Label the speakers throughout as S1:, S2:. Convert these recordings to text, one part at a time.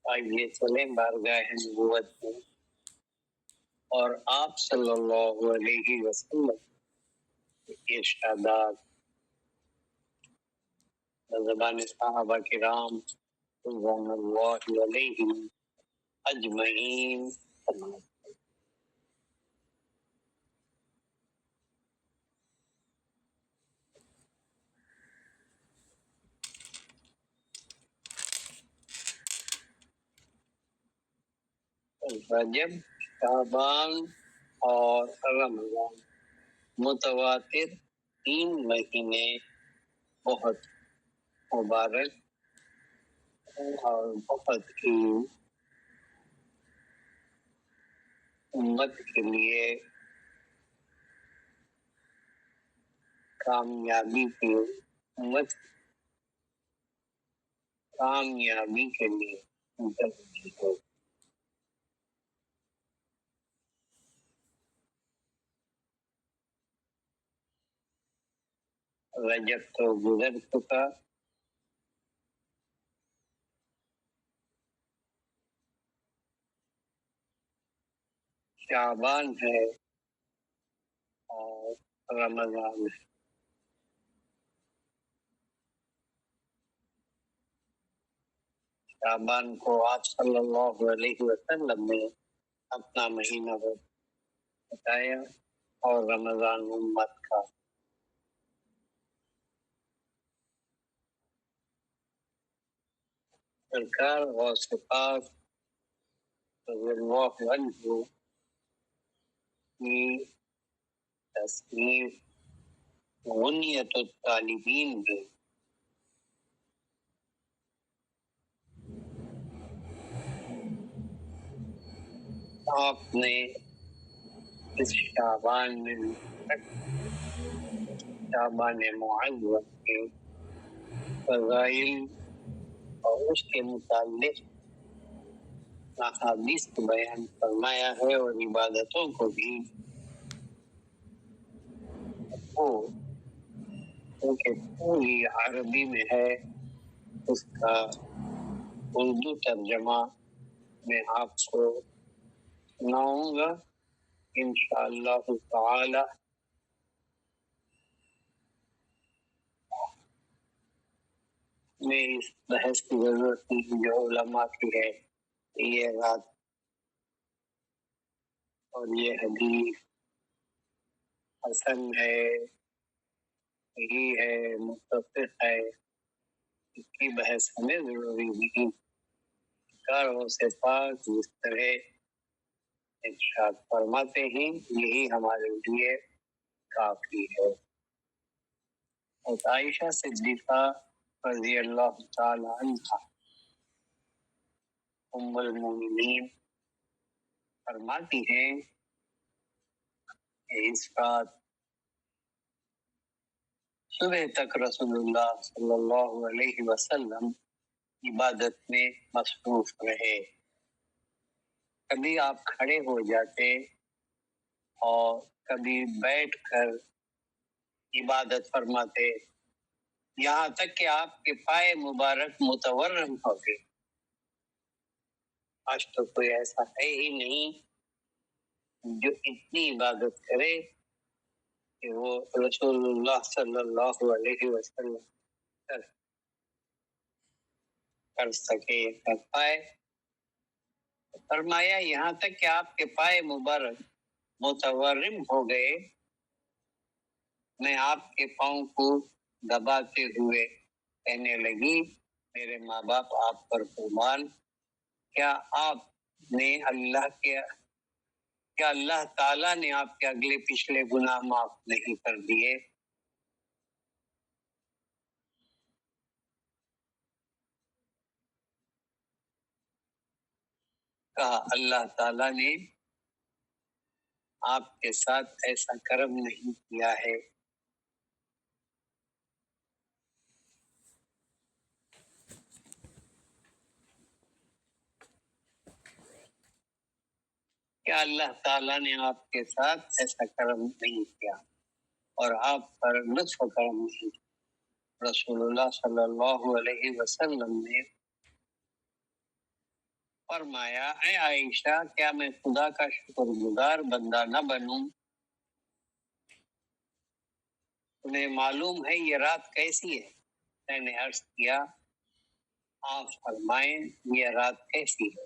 S1: آئیے چلیں بارگاہ نبوت میں اور آپ صلی اللہ علیہ وسلم کے ارشادات زبان صحابہ کرام رضوان اللہ علیہم اجمعین. رجب، شعبان اور رمضان متواتر 3 مہینے بہت مبارک اور بہت ہی امت کے لیے کامیابی کی امت کامیابی کے لیے ضروری ہے. رجب تو گزر چکا، شعبان ہے اور رمضان ہے. شعبان کو آپ صلی اللہ علیہ وسلم نے اپنا مہینہ بتایا اور رمضان امت کا. سرکار غوث پاک رضی اللہ عنہ کی تصنیف غنیت الطالبین میں آپ نے اس شعبان میں شعبان معظم کے فضائل اور اس کے متعلق احادیث کو بیان فرمایا ہے اور عبادتوں کو بھی. وہ کیونکہ پوری عربی میں ہے، اس کا اردو ترجمہ میں آپ کو سناؤں گا انشاءاللہ تعالی. میں اس بحث کی ضرورت نہیں جو علماء کی ہے، یہ رات اور یہ حدیث حسن ہے، صحیح ہے، متفق ہے، اس کی بحث ہمیں ضروری نہیں. کاروں سے پاک جس طرح ارشاد فرماتے ہیں یہی ہمارے لیے کافی ہے. اور عائشہ صدیقہ رضی اللہ تعالی عنہا ام المومنین فرماتی ہیں کہ اس رات صبح تک رسول اللہ صلی اللہ علیہ وسلم عبادت میں مصروف رہے. کبھی آپ کھڑے ہو جاتے اور کبھی بیٹھ کر عبادت فرماتے، یہاں تک کہ آپ کے پائے مبارک متورم ہو گئے. آج تو کوئی ایسا ہے ہی نہیں جو اتنی عبادت کرے کہ وہ رسول اللہ صلی اللہ علیہ وسلم کر سکے، کر پائے. فرمایا یہاں تک کہ آپ کے پائے مبارک متورم ہو گئے، میں آپ کے پاؤں کو دباتے ہوئے کہنے لگی میرے ماں باپ آپ پر قربان، کیا اللہ تعالیٰ نے آپ کے اگلے پچھلے گناہ معاف نہیں کر دیے؟ کہا اللہ تعالیٰ نے آپ کے ساتھ ایسا کرم نہیں کیا ہے. کیا اللہ تعالیٰ نے آپ کے ساتھ ایسا کرم نہیں کیا اور آپ پر لطف و کرم نہیں. رسول اللہ صلی اللہ علیہ وسلم نے فرمایا اے عائشہ کیا میں خدا کا شکر گزار بندہ نہ بنوں؟ تمہیں معلوم ہے یہ رات کیسی ہے؟ میں نے عرض کیا آپ فرمائیں یہ رات کیسی ہے؟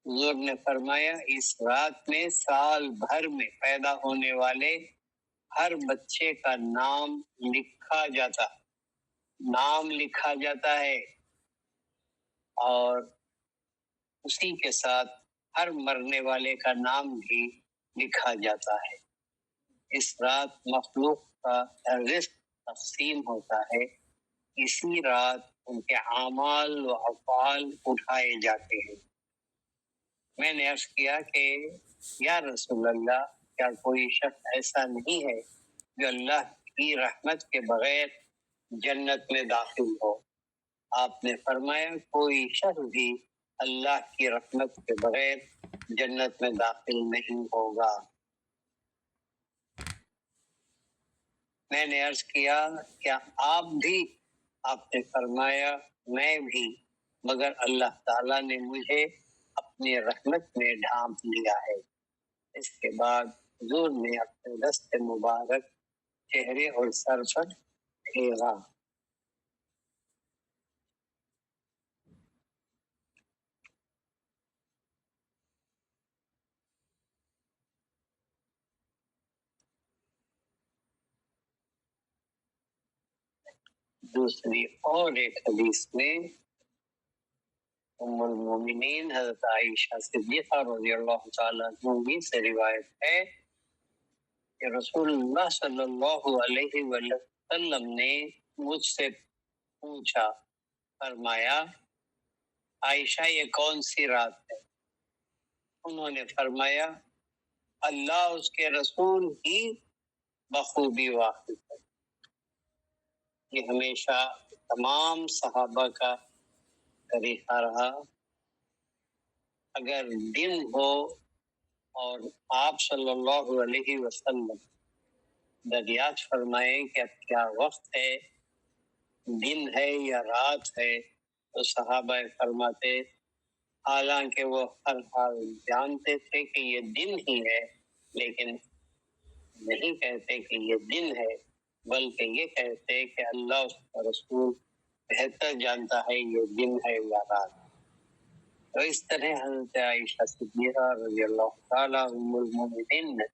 S1: حضور نے فرمایا اس رات میں سال بھر میں پیدا ہونے والے ہر بچے کا نام لکھا جاتا ہے اور اسی کے ساتھ ہر مرنے والے کا نام بھی لکھا جاتا ہے۔ اس رات مخلوق کا رزق تقسیم ہوتا ہے، اسی رات ان کے اعمال و افعال اٹھائے جاتے ہیں۔ میں نے عرض کیا کہ یا رسول اللہ کیا کوئی شخص ایسا نہیں ہے جو اللہ کی رحمت کے بغیر جنت میں داخل ہو؟ آپ نے فرمایا کوئی شخص بھی اللہ کی رحمت کے بغیر جنت میں داخل نہیں ہوگا۔ میں نے عرض کیا کیا آپ بھی؟ آپ نے فرمایا میں بھی، مگر اللہ تعالیٰ نے مجھے اپنی رحمت میں ڈھانپ لیا ہے۔ اس کے بعد حضور نے اپنے دست مبارک چہرے اور سر پر پھیرا۔ دوسری اور ایک حدیث میں ام المومنین حضرت عائشہ صدیقہ رضی اللہ تعالیٰ عنہ سے روایت ہے کہ رسول اللہ صلی اللہ علیہ وسلم نے مجھ سے پوچھا، فرمایا عائشہ یہ کون سی رات ہے؟ انہوں نے فرمایا اللہ اس کے رسول ہی بخوبی واقف ہے۔ یہ ہمیشہ تمام صحابہ کا طریقہ رہا، اگر دن ہو اور آپ صلی اللہ علیہ وسلم دریافت فرمائیں کہ اب کیا وقت ہے، دن ہے یا رات ہے، تو صحابہ فرماتے حالانکہ وہ ہر حال جانتے تھے کہ یہ دن ہی ہے، لیکن نہیں کہتے کہ یہ دن ہے، بلکہ یہ کہتے کہ اللہ اس کا رسول بہتر جانتا ہے یہ دن ہے یا رات۔ تو اس طرح حضرت عائشہ صدیقہ رضی اللہ تعالیٰ ام المومنین نے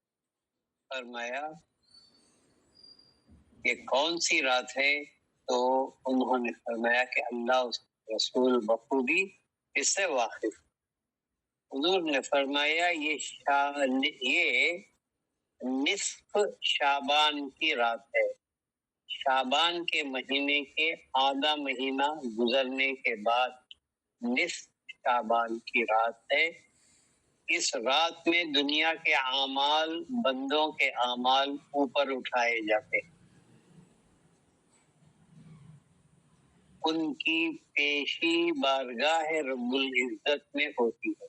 S1: فرمایا یہ کون سی رات ہے؟ تو انہوں نے فرمایا کہ اللہ اس کے رسول بخوبی اس سے واقف۔ حضور نے فرمایا یہ نصف شعبان کی رات ہے، شعبان کے مہینے کے آدھا مہینہ گزرنے کے بعد نصف شعبان کی رات ہے۔ اس رات میں دنیا کے اعمال، بندوں کے اعمال اوپر اٹھائے جاتے ہیں، ان کی پیشی بارگاہ رب العزت میں ہوتی ہے۔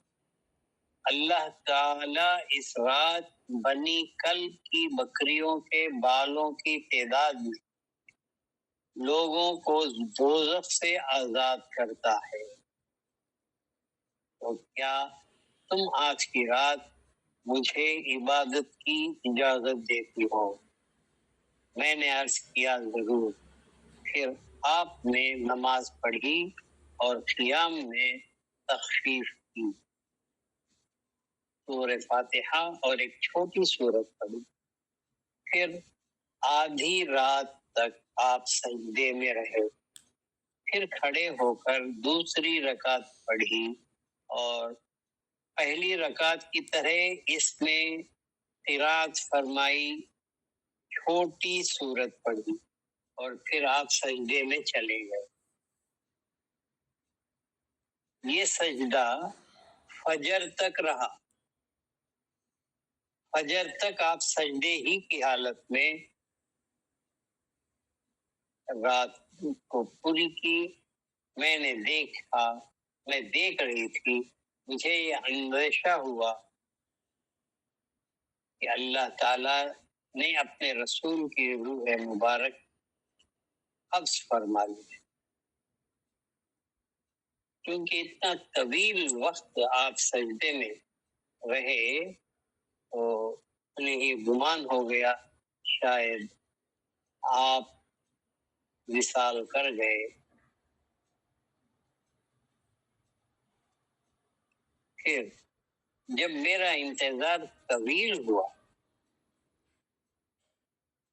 S1: اللہ تعالی اس رات بنی کلب کی بکریوں کے بالوں کی تعداد میں لوگوں کو دوزخ سے آزاد کرتا ہے۔ تو کیا تم آج کی رات مجھے عبادت کی اجازت دیتی ہو؟ میں نے عرض کیا ضرور۔ پھر آپ نے نماز پڑھی اور قیام میں تخفیف کی، سورہ فاتحہ اور ایک چھوٹی سورت پڑھی، پھر آدھی رات تک آپ سجدے میں رہے، پھر کھڑے ہو کر دوسری رکعت پڑھی اور پہلی رکعت کی طرح اس میں قرات فرمائی، چھوٹی سورت پڑھی اور پھر آپ سجدے میں چلے گئے۔ یہ سجدہ فجر تک رہا، فجر تک آپ سجدے ہی کی حالت میں رات کو پوری کی۔ میں دیکھ رہی تھی، مجھے یہ اندیشہ ہوا کہ اللہ تعالی نے اپنے رسول کی روح مبارک قبض فرما لی، کیونکہ اتنا طویل وقت آپ سجدے میں رہے تو انہیں ہی گمان ہو گیا شاید آپ وصال کر گئے. پھر جب میرا انتظار طویل ہوا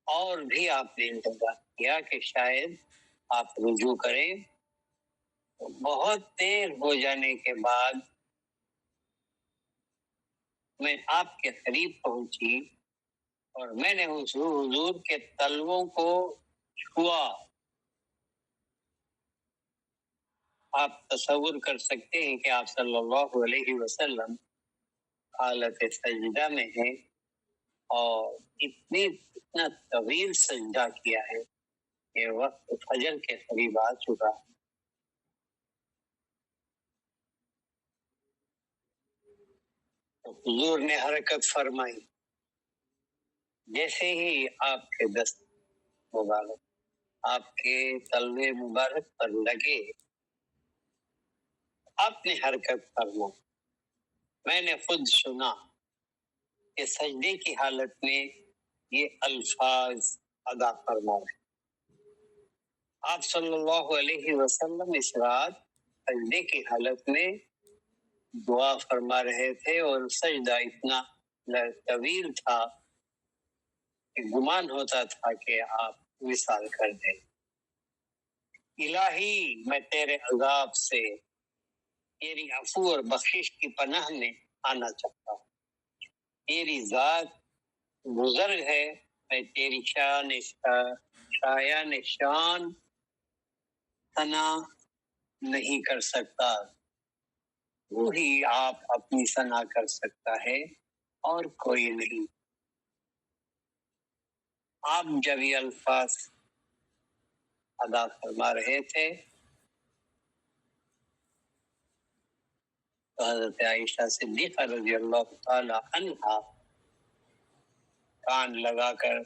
S1: اور بھی آپ نے انتظار کیا کہ شاید آپ رجوع کریں، بہت دیر ہو جانے کے بعد میں آپ کے قریب پہنچی اور میں نے حضور کے تلووں کو چھوا. آپ تصور کر سکتے ہیں کہ آپ صلی اللہ علیہ وسلم حالت سجدہ میں ہیں اور اتنا طویل سجدہ کیا ہے کہ وقت فجر کے قریب آ چکا. حضور نے حرکت فرمائی. جیسے ہی آپ کے دست مبارک آپ کے تلوے مبارک پر لگے آپ نے حرکت فرمائی. میں نے خود سنا کہ سجدے کی حالت میں یہ الفاظ ادا فرما رہے. آپ صلی اللہ علیہ وسلم اس رات سجدے کی حالت میں دعا فرما رہے تھے اور سجدہ اتنا طویل تھا کہ گمان ہوتا تھا کہ آپ وصال کر دیں. الہی میں تیرے عذاب سے تیری عفو اور بخشش کی پناہ میں آنا چاہتا ہوں. تیری ذات بزرگ ہے، میں تیری شایان شان ثنا نہیں کر سکتا. وہی آپ اپنی ثنا کر سکتا ہے اور کوئی نہیں. آپ جب یہ الفاظ ادا فرما رہے تھے تو حضرت عائشہ صدیقہ رضی اللہ تعالی عنہا کان لگا کر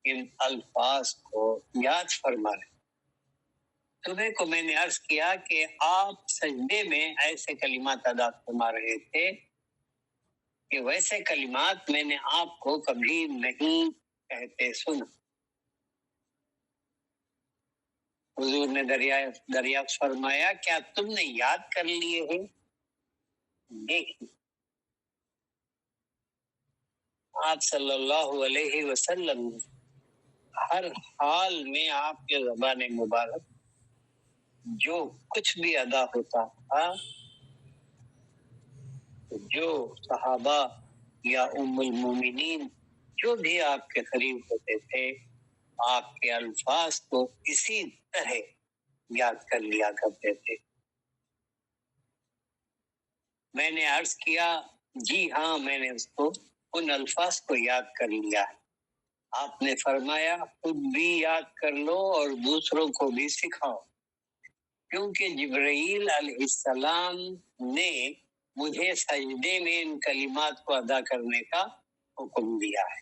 S1: ان الفاظ کو یاد فرما رہے. صبح کو میں نے عرض کیا کہ آپ سجدے میں ایسے کلمات ادا فرما رہے تھے کہ ویسے کلمات میں نے آپ کو کبھی نہیں کہتے سنا. حضور نے دریافت فرمایا کیا تم نے یاد کر لیے ہیں؟ دیکھیں آپ صلی اللہ علیہ وسلم ہر حال میں آپ کے زبان مبارک جو کچھ بھی ادا ہوتا تھا، جو صحابہ یا ام المومنین جو بھی آپ کے قریب ہوتے تھے آپ کے الفاظ کو اسی طرح یاد کر لیا کرتے تھے. میں نے عرض کیا جی ہاں میں نے ان الفاظ کو یاد کر لیا ہے. آپ نے فرمایا خود بھی یاد کر لو اور دوسروں کو بھی سکھاؤ، کیونکہ جبرائیل علیہ السلام نے مجھے سجدے میں ان کلمات کو ادا کرنے کا حکم دیا ہے.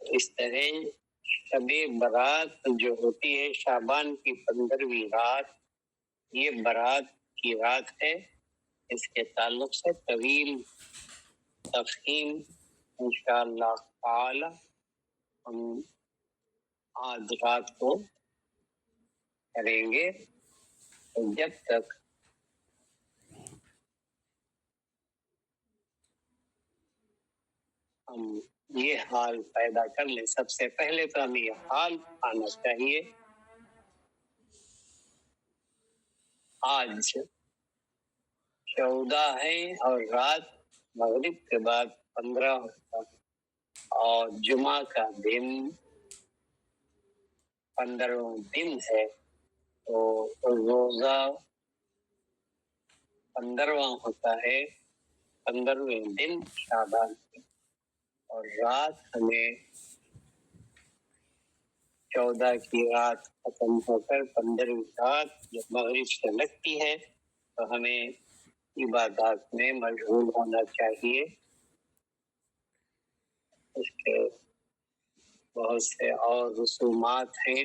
S1: اس طرح شب برات جو ہوتی ہے شعبان کی 15ویں رات، یہ برات کی رات ہے. اس کے تعلق سے طویل تفہیم انشاءاللہ تعالی ہم آج رات کو کریں گے. جب تک ہم یہ حال پیدا کر لیں، سب سے پہلے تو ہمیں یہ حال آنا چاہیے. آج 14 ہے اور رات مغرب کے بعد 15 ہوتا ہے اور جمعہ کا دن 15واں دن ہے، تو روزہ 15واں ہوتا ہے 15ویں دن شعبان کی، اور رات ہمیں 14 کی رات ختم ہو کر 15ویں رات جب مغرب سے لگتی ہے تو ہمیں عبادات میں مشغول ہونا چاہیے. اس کے بہت سے اور رسومات ہیں،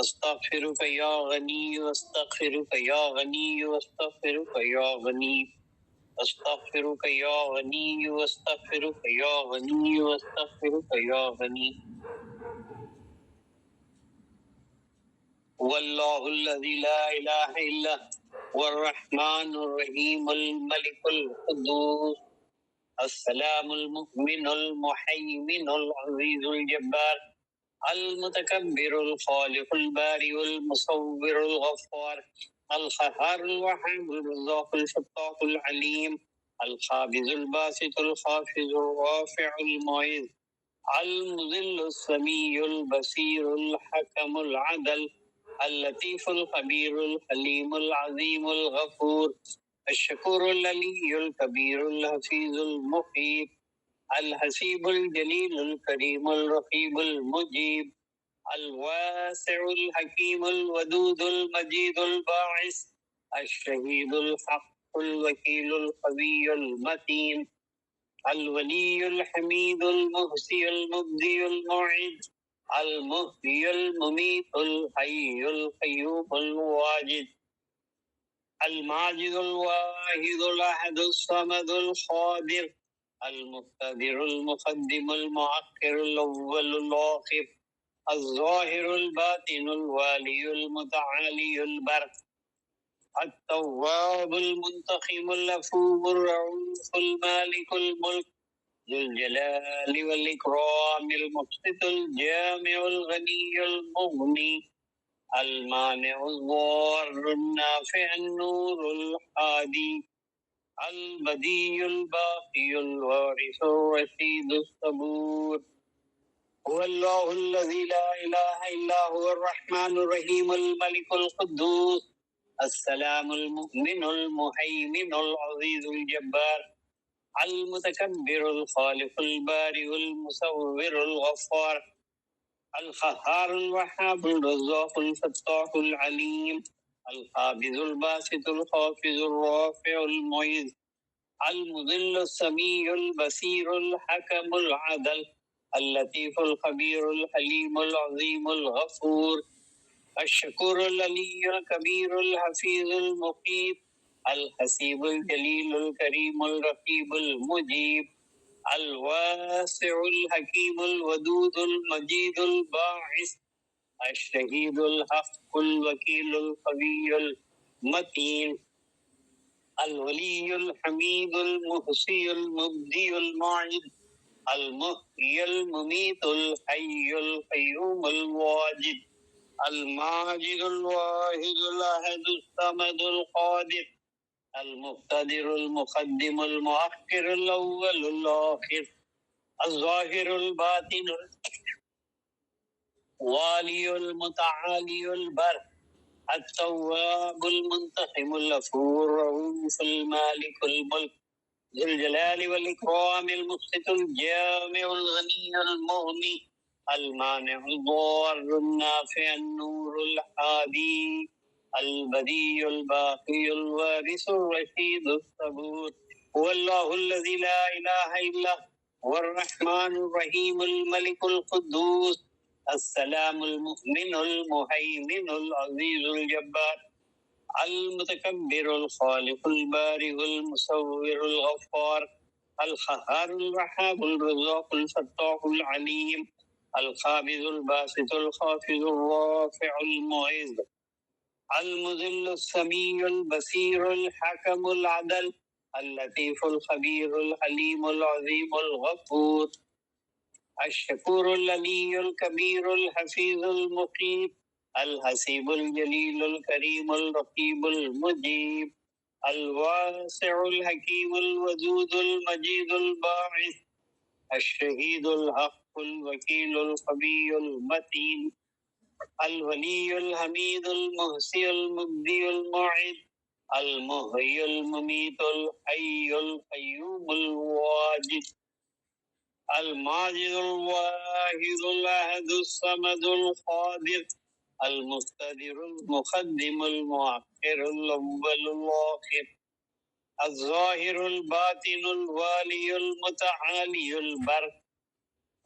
S1: استغفرك يا غني واستغفرك يا غني واستغفرك يا غني استغفرك يا غني واستغفرك يا غني واستغفرك يا غني والله الذي لا اله الا هو الرحمن الرحيم الملك القدوس السلام المؤمن المحيمن العزيز الجبار المتكبر الخالق البارئ المصور الغفار القهار الوهاب الرزاق الفتاح العليم القابض الباسط الخافض الرافع المعز المذل السميع البصير الحكم العدل اللطيف الخبير الحليم العظيم الغفور الشكور العلي الكبير الحفيظ المحيط الحسيب الجليل الكريم الرقيب المجيب الواسع الحكيم الودود المجيد الباعث الشهيد الحق الوكيل القوي المتين الولي الحميد المحصي المبدي المعيد المحيي المميت الحي القيوم الواجد الماجد الواحد الأحد الصمد القادر المقتدر المقدم المؤخر الأول الآخر الظاهر الباطن الوالي المتعالي البر التواب المنتقم العفو الرؤوف المالك الملك ذو الجلال والإكرام المقسط الجامع الغني المغني المانع الضار النافع النور الهادي البديع الباقي الوارث الرشيد الصبور هو الله الذي لا إله إلا هو الرحمن الرحيم الملك القدوس السلام المؤمن المهيمن العزيز الجبار المتكبر الخالق البارئ المصور الغفار القهار الوهاب الرزاق الفتاح العليم القابض الباسط الخافض الرافع المعز المذل السميع البصير الحكم العدل اللطيف الخبير الحليم العظيم الغفور الشكور العلي الكبير الحفيظ المقيت الحسيب الجليل الكريم الرقيب المجيب الواسع الحكيم الودود المجيد الباعث الشهيد الحق الوكيل القوي المتين الولي الحميد المحصي المبدي المعيد المحيي المميت الحي القيوم الواجد الماجد الواحد الأحد الصمد القادر المقتدر المقدم المؤخر الأول الآخر الظاهر الباطن الوالي المتعالي البر التواب المنتقم الغفور الرؤوف المالك الملك ذو الجلال والإكرام المقسط الجامع الغني المغني المانع الضار النافع النور الهادي البديع الباقي الوارث الرشيد الصبور هو الله الذي لا إله إلا هو الرحمن الرحيم الملك القدوس السلام المؤمن المهيمن العزيز الجبار المتكبر الخالق البارئ المصور الغفار القهار الوهاب الرزاق الفتاح العليم القابض الباسط الخافض الرافع المعز المذل السميع البصير الحكم العدل اللطيف الخبير الحليم العظيم الغفور الشكور العلي الكبير الحفيظ المقيت الحسيب الجليل الكريم الرقيب المجيب الواسع الحكيم الودود المجيد الباعث الشهيد الحق الوكيل القوي المتين الولي الحميد المحصي المبدي المعيد المحيي المميت الحي القيوم الواجد الماجد الواحد الأحد الصمد القادر المقتدر المقدم المؤخر الأول الآخر الظاهر الباطن الوالي المتعالي البر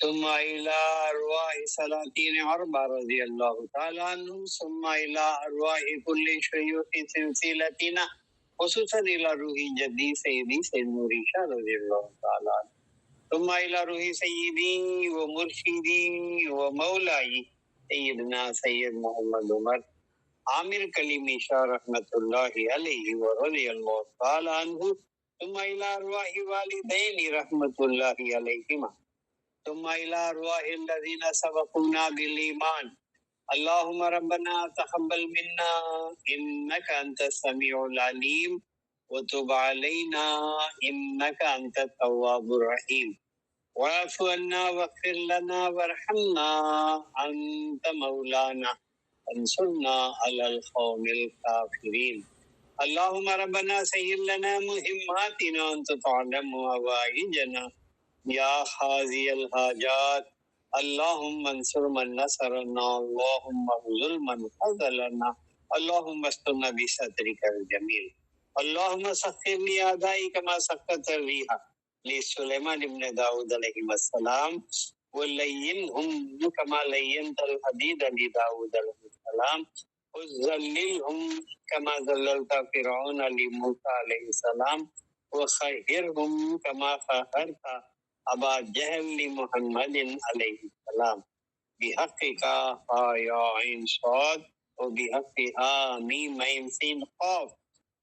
S1: ثم إلى أرواح سلاطين عربة رضي الله تعالى عنهم، ثم إلى أرواح كل شيوخ سلسلتنا، خصوصا إلى روح جدي سيدي سيد نور شاہ رضي الله تعالى عنه، ثم إلى روح سيدي ومرشدي ومولاي سيدنا سيد محمد عمر عامر کلیمی شاہ رحمۃ اللہ علیہ ورضی اللہ تعالی عنہ، ثم إلى أرواح والدين رحمۃ اللہ علیہما، ثم إلى أرواح الذين سبقونا بالإيمان. اللهم ربنا تقبل منا إنك أنت السميع العليم وتب علينا إنك أنت التواب الرحيم واعف عنا واغفر لنا وارحمنا أنت مولانا انصرنا على القوم الكافرين. اللهم ربنا سهل لنا مهماتنا وأنت تعلم هوائجنا يا قاضي الحاجات. اللهم انصر من نصرنا، اللهم اخذل من خذلنا، اللهم استرنا بسترك الجميل. اللهم سخر لي أعدائي كما سخرت الريح لسليمان بن داود عليه السلام، ولينهم كما لينت الحديد لداود عليه السلام، وذللهم كما ذللت فرعون لموسى عليه السلام، وخيرهم كما خيرت أبا جهل لمحمد عليه السلام، بحقك يا عين صاد وبحق ميم عين سين قاف،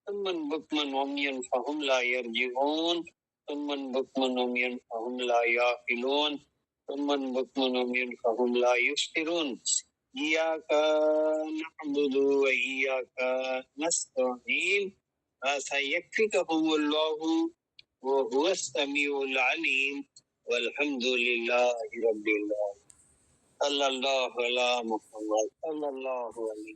S1: ثم بكما عميا فهم لا يرجعون، ثم بكما عميا فهم لا يعقلون، ثم بكما عميا فهم لا يبصرون. إياك نعبد وإياك نستعين فسيكفيكهم الله وهو السميع العليم والحمد لله رب العالمين. صلی اللہ علی محمد صلی اللہ علیہ